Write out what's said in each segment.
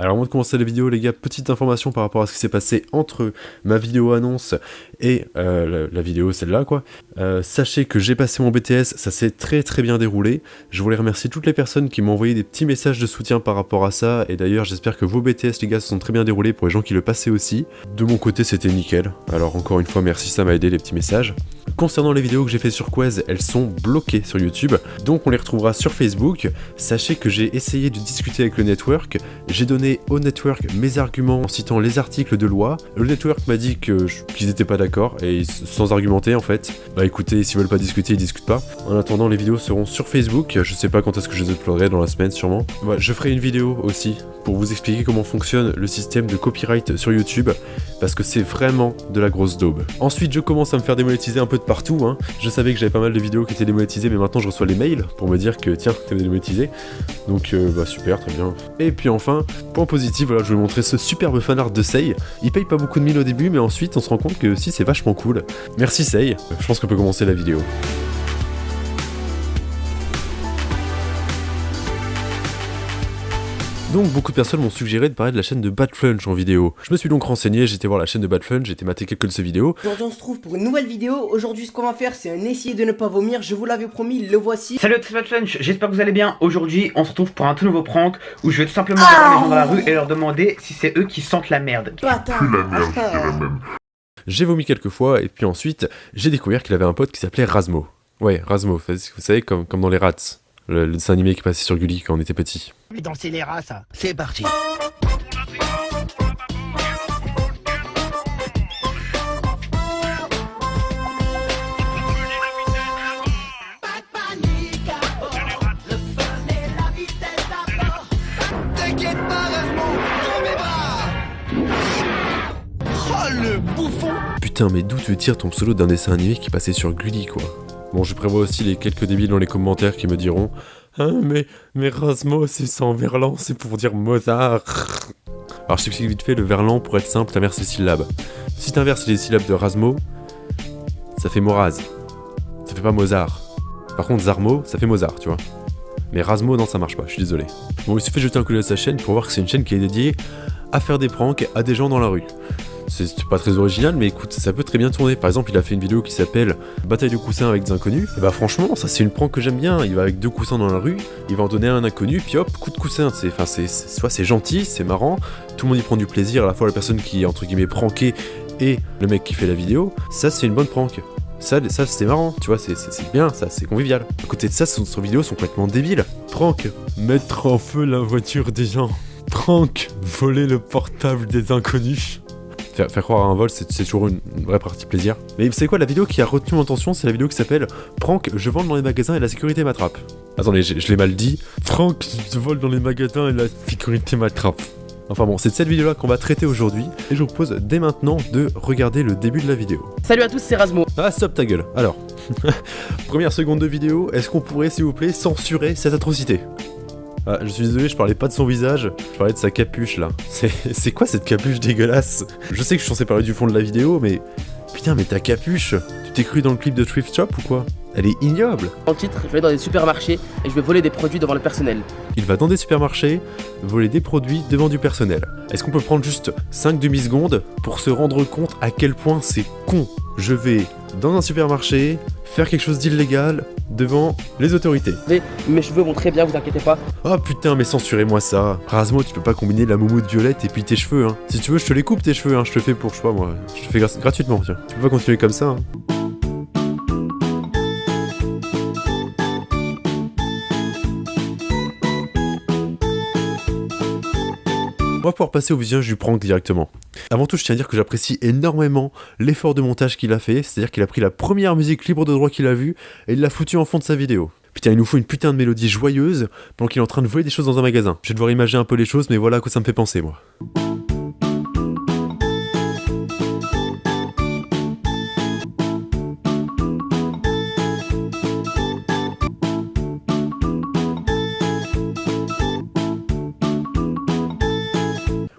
Alors avant de commencer la vidéo les gars, petite information par rapport à ce qui s'est passé entre ma vidéo annonce et la vidéo celle-là quoi. Sachez que j'ai passé mon BTS, ça s'est très bien déroulé. Je voulais remercier toutes les personnes qui m'ont envoyé des petits messages de soutien par rapport à ça. Et d'ailleurs j'espère que vos BTS les gars se sont très bien déroulés pour les gens qui le passaient aussi. De mon côté c'était nickel. Alors encore une fois merci, ça m'a aidé les petits messages. Concernant les vidéos que j'ai fait sur Quez, elles sont bloquées sur YouTube, donc on les retrouvera sur Facebook. Sachez que j'ai essayé de discuter avec le network, j'ai donné au network mes arguments en citant les articles de loi. Le network m'a dit qu'ils étaient pas d'accord, et sans argumenter en fait. Bah écoutez, s'ils veulent pas discuter, ils discutent pas. En attendant, les vidéos seront sur Facebook, je sais pas quand est-ce que je les uploaderai, dans la semaine sûrement. Ouais, je ferai une vidéo aussi, pour vous expliquer comment fonctionne le système de copyright sur YouTube, parce que c'est vraiment de la grosse daube. Ensuite, je commence à me faire démonétiser un peu de partout, hein. Je savais que j'avais pas mal de vidéos qui étaient démonétisées, mais maintenant je reçois les mails pour me dire que tiens, t'es démonétisé. Donc bah super, très bien. Et puis enfin, point positif, voilà, je vais vous montrer ce superbe fanart de Sei. Il paye pas beaucoup de mille au début, mais ensuite on se rend compte que si, c'est vachement cool. Merci Sei, je pense qu'on peut commencer la vidéo. Donc beaucoup de personnes m'ont suggéré de parler de la chaîne de Badflunch en vidéo. Je me suis donc renseigné, j'ai été voir la chaîne de Badflunch, j'ai été mater quelques de ses vidéos. Aujourd'hui on se trouve pour une nouvelle vidéo. Aujourd'hui ce qu'on va faire c'est un essayer de ne pas vomir. Je vous l'avais promis, le voici. Salut à tous Badflunch, j'espère que vous allez bien. Aujourd'hui on se retrouve pour un tout nouveau prank où je vais tout simplement aller voir les gens dans la rue et leur demander si c'est eux qui sentent la merde. Bâtard. J'ai vomi quelques fois et puis ensuite j'ai découvert qu'il avait un pote qui s'appelait Razmo. Ouais, Razmo, vous savez comme dans les Rats. Le dessin animé qui passait sur Gulli quand on était petit. Danser les rats, ça. C'est parti. T'inquiète pas, Rasmus, dans mes bras. Oh, le bouffon. Putain, mais d'où tu tires ton pseudo d'un dessin animé qui passait sur Gulli, quoi. Bon, je prévois aussi les quelques débiles dans les commentaires qui me diront « Ah, mais Rasmo, c'est sans verlan, c'est pour dire Mozart !» Alors je t'explique vite fait, le verlan, pour être simple, t'inverses les syllabes. Si t'inverses les syllabes de Rasmo, ça fait Moraz. Ça fait pas Mozart. Par contre, Zarmo, ça fait Mozart, tu vois. Mais Rasmo, non, ça marche pas, je suis désolé. Bon, il suffit de jeter un coup d'œil à sa chaîne pour voir que c'est une chaîne qui est dédiée à faire des pranks à des gens dans la rue. C'est pas très original, mais écoute, ça peut très bien tourner. Par exemple, il a fait une vidéo qui s'appelle Bataille de coussins avec des inconnus. Et bah franchement, ça c'est une prank que j'aime bien. Il va avec deux coussins dans la rue, il va en donner à un inconnu, puis hop, coup de coussin. Soit c'est gentil, c'est marrant, tout le monde y prend du plaisir, à la fois la personne qui est entre guillemets prankée et le mec qui fait la vidéo. Ça c'est une bonne prank. Ça c'est marrant, tu vois, c'est bien, ça c'est convivial. À côté de ça, ses vidéos sont complètement débiles. Prank, mettre en feu la voiture des gens. Prank, voler le portable des inconnus. Faire croire à un vol, c'est toujours une vraie partie plaisir. Mais vous savez quoi, la vidéo qui a retenu mon attention, c'est la vidéo qui s'appelle Prank, je vole dans les magasins et la sécurité m'attrape. Attendez, je l'ai mal dit. Prank, je vole dans les magasins et la sécurité m'attrape. Enfin bon, c'est de cette vidéo-là qu'on va traiter aujourd'hui, et je vous propose dès maintenant de regarder le début de la vidéo. Salut à tous, c'est Rasmo. Ah, stop ta gueule. Alors, première seconde de vidéo, est-ce qu'on pourrait, s'il vous plaît, censurer cette atrocité ? Ah, je suis désolé, je parlais pas de son visage, je parlais de sa capuche là. C'est quoi cette capuche dégueulasse? Je sais que je suis censé parler du fond de la vidéo, mais... Putain, mais ta capuche, tu t'es cru dans le clip de Thrift Shop ou quoi? Elle est ignoble. Dans le titre, je vais dans des supermarchés et je vais voler des produits devant le personnel. Il va dans des supermarchés, voler des produits devant du personnel. Est-ce qu'on peut prendre juste 5 demi-secondes pour se rendre compte à quel point c'est con? Je vais dans un supermarché, faire quelque chose d'illégal devant les autorités. Mes cheveux vont très bien, vous inquiétez pas. Oh putain, mais censurez-moi ça. Rasmo, tu peux pas combiner la moumoute violette et puis tes cheveux, hein. Si tu veux, je te les coupe tes cheveux, hein. Je te fais pour, je sais pas moi, je te fais gratuitement, tiens. Tu peux pas continuer comme ça, hein. On va pouvoir passer au visionnage du prank directement. Avant tout, je tiens à dire que j'apprécie énormément l'effort de montage qu'il a fait, c'est-à-dire qu'il a pris la première musique libre de droit qu'il a vue et il l'a foutue en fond de sa vidéo. Putain, il nous faut une putain de mélodie joyeuse pendant qu'il est en train de voler des choses dans un magasin. Je vais devoir imaginer un peu les choses, mais voilà à quoi ça me fait penser, moi.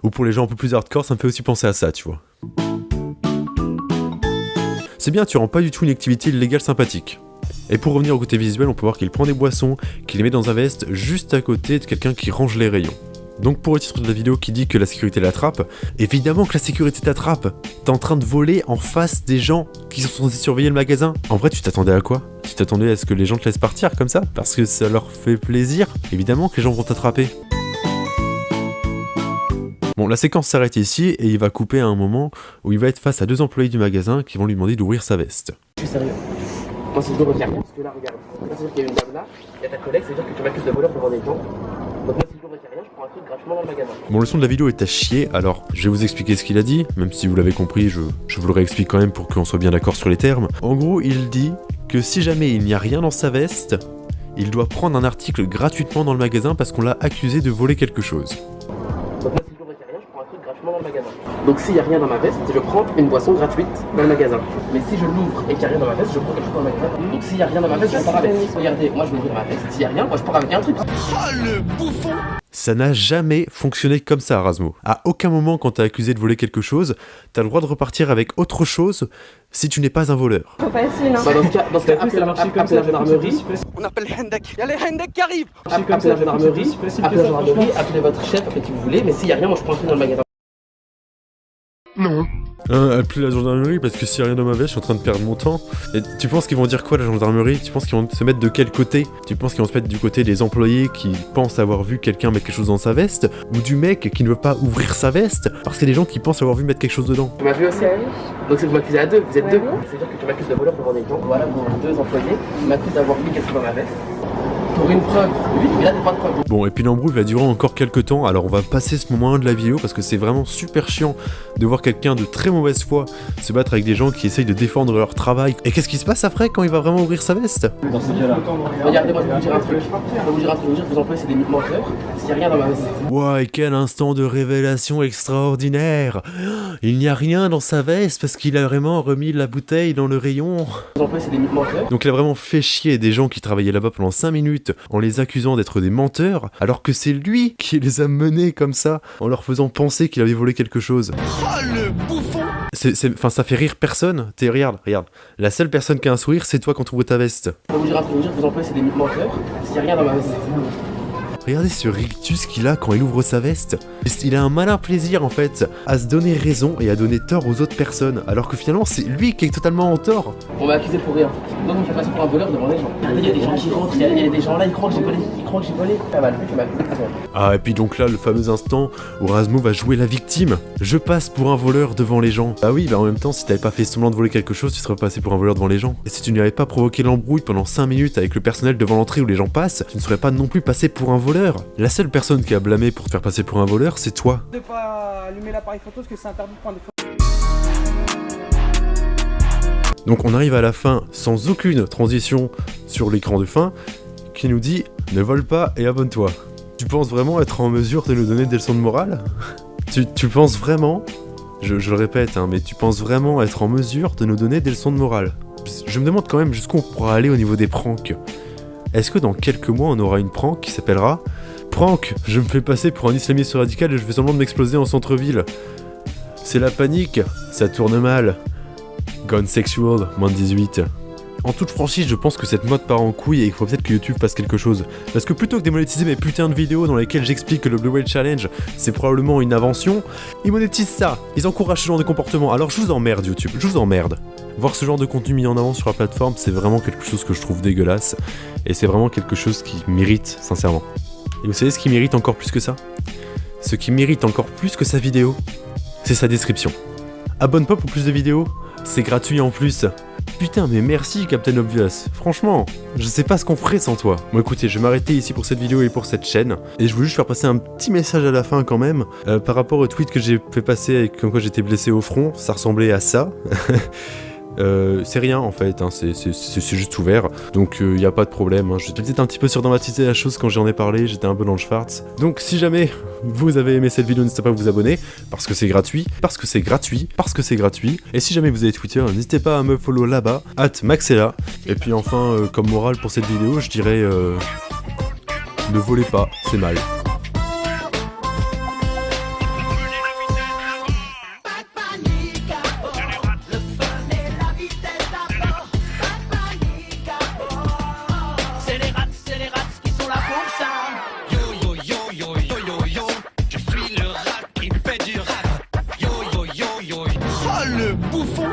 Ou pour les gens un peu plus hardcore, ça me fait aussi penser à ça, tu vois. C'est bien, tu rends pas du tout une activité illégale sympathique. Et pour revenir au côté visuel, on peut voir qu'il prend des boissons, qu'il les met dans un veste juste à côté de quelqu'un qui range les rayons. Donc pour le titre de la vidéo qui dit que la sécurité l'attrape, évidemment que la sécurité t'attrape. T'es en train de voler en face des gens qui sont censés surveiller le magasin. En vrai, tu t'attendais à quoi? Tu t'attendais à ce que les gens te laissent partir comme ça? Parce que ça leur fait plaisir? Évidemment que les gens vont t'attraper. Bon, la séquence s'arrête ici et il va couper à un moment où il va être face à 2 employés du magasin qui vont lui demander d'ouvrir sa veste. Je suis sérieux. Moi, si je le regarde, parce que là, regarde. Là, c'est-à-dire qu'il y a une dame là, il y a ta collègue, c'est-à-dire que tu m'accuses de voleur devant des gens. Donc, moi, si je le regarde rien, je prends un truc gratuitement dans le magasin. Bon, le son de la vidéo est à chier, alors je vais vous expliquer ce qu'il a dit, même si vous l'avez compris, je vous le réexplique quand même pour qu'on soit bien d'accord sur les termes. En gros, il dit que si jamais il n'y a rien dans sa veste, il doit prendre un article gratuitement dans le magasin parce qu'on l'a accusé de voler quelque chose. Donc, moi, si je le regarde rien, je prends un truc gratuitement dans le magasin. Donc, s'il n'y a rien dans ma veste, je prends une boisson gratuite dans le magasin. Mais si je l'ouvre et qu'il n'y a rien dans ma veste, je prends quelque chose dans le magasin. Donc, s'il n'y a rien dans ma veste, je pars avec. Regardez, moi, je vais ouvrir ma veste. S'il n'y a rien, moi, je pars avec un truc. Oh le bouffon! Ça n'a jamais fonctionné comme ça, Rasmo. À aucun moment, quand t'es accusé de voler quelque chose, t'as le droit de repartir avec autre chose si tu n'es pas un voleur. Faut pas essayer, non. Bah, dans ce cas, appelez la gendarmerie. On appelle Hendek. Il y a les Hendek qui arrivent! Appelez la gendarmerie. Appelez votre chef, appelez qui vous voulez. Mais s'il n'y a rien, moi, je prends un truc dans le magasin. Non. Appelez la gendarmerie parce que s'il y a rien dans ma veste, je suis en train de perdre mon temps. Et tu penses qu'ils vont dire quoi, la gendarmerie? Tu penses qu'ils vont se mettre de quel côté? Tu penses qu'ils vont se mettre du côté des employés qui pensent avoir vu quelqu'un mettre quelque chose dans sa veste? Ou du mec qui ne veut pas ouvrir sa veste parce qu'il y a des gens qui pensent avoir vu mettre quelque chose dedans? Tu m'as vu aussi? Donc c'est que vous m'accusez à deux, vous êtes deux. C'est-à-dire que tu m'accuses de voleur devant des gens. Voilà, vos 2 employés m'accusent d'avoir mis quelque chose dans ma veste. Pour une preuve, oui, mais là, t'as pas de preuve. Bon, et puis l'embrouille va durer encore quelques temps, alors on va passer ce moment de la vidéo parce que c'est vraiment super chiant de voir quelqu'un de très mauvaise foi se battre avec des gens qui essayent de défendre leur travail. Et qu'est-ce qui se passe après quand il va vraiment ouvrir sa veste? Dans ce cas-là. Regardez, moi je vais vous dire un truc. Je vais vous dire que vos employés c'est des menteurs. S'il n'y a rien dans ma veste. Ouah, et quel instant de révélation extraordinaire! Il n'y a rien dans sa veste parce qu'il a vraiment remis la bouteille dans le rayon. Vos employés c'est des menteurs. Donc il a vraiment fait chier des gens qui travaillaient là-bas pendant 5 minutes en les accusant d'être des menteurs, alors que c'est lui qui les a menés comme ça, en leur faisant penser qu'il avait volé quelque chose. Oh le bouffon! Enfin, ça fait rire personne. Regarde. La seule personne qui a un sourire, c'est toi quand tu ouvres ta veste. Je vais vous dire que vos employés c'est des menteurs. S'il n'y a rien dans ma veste. Regardez ce rictus qu'il a quand il ouvre sa veste. Il a un malin plaisir en fait à se donner raison et à donner tort aux autres personnes, alors que finalement c'est lui qui est totalement en tort. On m'a accusé pour rien. Donc on me fait passer pour un voleur devant les gens. Regardez, il y a des gens qui rentrent, il y a des gens là, ils croient que j'ai volé. Ah bah, tu m'as accusé. Ah, et puis donc là, le fameux instant où Rasmo va jouer la victime. Je passe pour un voleur devant les gens. Ah oui, bah en même temps, si t'avais pas fait semblant de voler quelque chose, tu serais passé pour un voleur devant les gens. Et si tu n'avais pas provoqué l'embrouille pendant 5 minutes avec le personnel devant l'entrée où les gens passent, tu ne serais pas non plus passé pour un voleur. La seule personne qui a blâmé pour te faire passer pour un voleur, c'est toi. De pas allumer l'appareil photo parce que c'est interdit de prendre des photos. Donc on arrive à la fin sans aucune transition sur l'écran de fin qui nous dit « Ne vole pas et abonne-toi ». Tu penses vraiment être en mesure de nous donner des leçons de morale? tu penses vraiment, je le répète, hein, mais tu penses vraiment être en mesure de nous donner des leçons de morale? Je me demande quand même jusqu'où on pourra aller au niveau des pranks. Est-ce que dans quelques mois on aura une prank qui s'appellera « Prank, je me fais passer pour un islamiste radical et je fais semblant de m'exploser en centre-ville. C'est la panique, ça tourne mal. Gone sexual, moins de 18. » En toute franchise, je pense que cette mode part en couille et qu'il faut peut-être que YouTube fasse quelque chose. Parce que plutôt que démonétiser mes putains de vidéos dans lesquelles j'explique que le Blue Whale Challenge, c'est probablement une invention, ils monétisent ça, ils encouragent ce genre de comportement. Alors je vous emmerde YouTube, je vous emmerde. Voir ce genre de contenu mis en avant sur la plateforme, c'est vraiment quelque chose que je trouve dégueulasse. Et c'est vraiment quelque chose qui mérite, sincèrement. Et vous savez ce qui mérite encore plus que ça? Ce qui mérite encore plus que sa vidéo, c'est sa description. Abonne-toi pour plus de vidéos, c'est gratuit en plus. Putain, mais merci Captain Obvious. Franchement, je sais pas ce qu'on ferait sans toi. Bon écoutez, je vais m'arrêter ici pour cette vidéo et pour cette chaîne. Et je voulais juste faire passer un petit message à la fin quand même. Par rapport au tweet que j'ai fait passer avec comme quoi j'étais blessé au front, ça ressemblait à ça. C'est rien en fait, hein, c'est juste ouvert, donc y a pas de problème, hein. J'étais peut-être un petit peu surdramatiser la chose quand j'en ai parlé, j'étais un peu dans le schwartz. Donc si jamais vous avez aimé cette vidéo, n'hésitez pas à vous abonner, parce que c'est gratuit, et si jamais vous avez Twitter, n'hésitez pas à me follow là-bas, @maxella. Et puis enfin, comme morale pour cette vidéo, je dirais ne volez pas, c'est mal. C'est les rats qui sont là pour ça. Yo yo yo yo yo yo yo. Oh le bouffon.